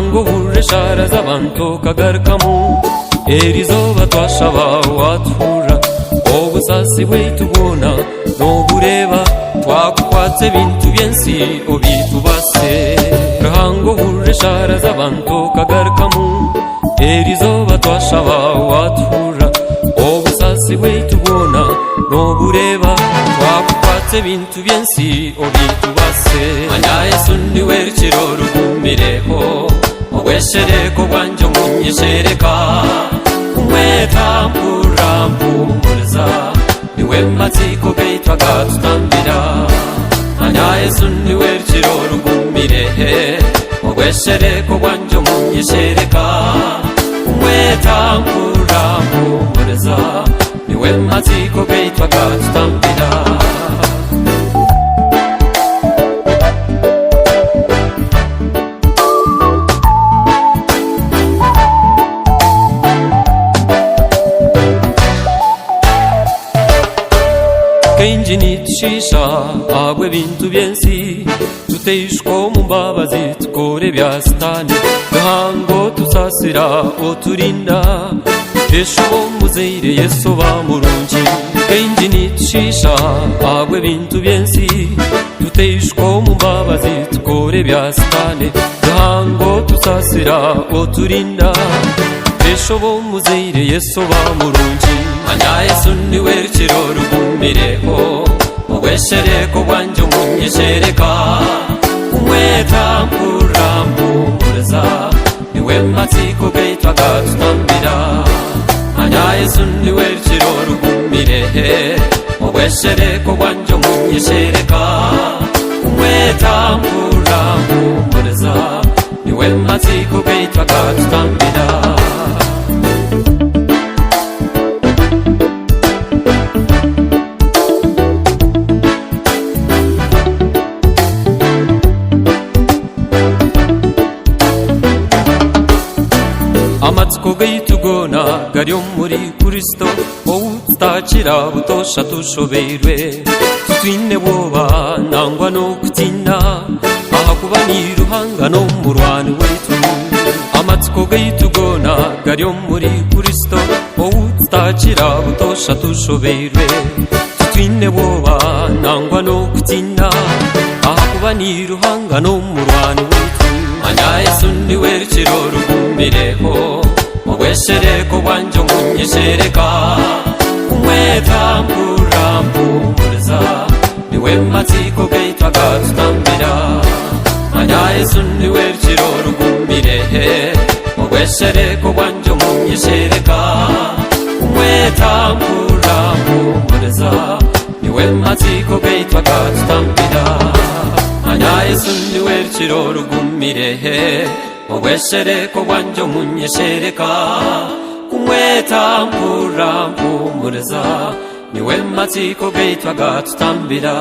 ruhango hureshara z'abantu kagarukamu erizoba twashaba watura obusasi bwaitu bwona nobureba twakukwatse bintu byensi obitubase ruhango hureshara z'abantu kagarukamu erizoba twashaba watura obusasi bwaitu bwona nobureba twakukwatse bintu byensi obitubase manya Yesu niwe rukiro rugumireho obweshereko bwanje munyeshereka umweta mpurampumuriza niwe matsiko gaitwaga tutambira manya Yesu niwe rukiro rugumirehe obweshereko bwanje munyeshereka umweta mpurampumuriza niwe matsiko gaitwaga tutambira kenji nitushisha abwe bintu byensi tuteyishko mu mbabazi tukore bya sitani ruhango tusasira oturinda esho muzeire Yesu bamurungi kenji nitushisha abwe bintu byensi tuteyishko mu mbabazi tukore bya sitani ruhango tusasira oturinda esho muzeire Yesu bamurungi manya Yesu niwe rukiro rugumireho obweshereko bwanje munyeshereka umweta mpurampumuriza niwe matsiko gaitwaga tutambira manya Yesu niwe rukiro rugumirehe obweshereko bwanje munyeshereka umweta mpurampumuriza niwe matsiko gaitwaga tutambira amatsiko gaitu gona gari muri Kristo outakira butosha tushoberwe tutwine boba nangwa no kutinda ahakuba ni ruhanga no murwani wetu amatsiko gaitu gona gari muri Kristo outakira butosha tushoberwe tutwine boba nangwa no kutinda ahakuba ni ruhanga no murwani wetu manya Yesu niwe rukiro rugumireho obweshereko bwanje munyeshereka umweta mpurampumuriza niwe matsiko gaitwaga tutambira manya Yesu niwe rukiro rugumirehe obweshereko bwanje munyeshereka umweta mpurampumuriza niwe matsiko gaitwaga tutambira manya Yesu niwe rukiro rugumirehe obweshereko bwanje munyeshereka umweta mpurampumuriza niwe matsiko gaitwaga tutambira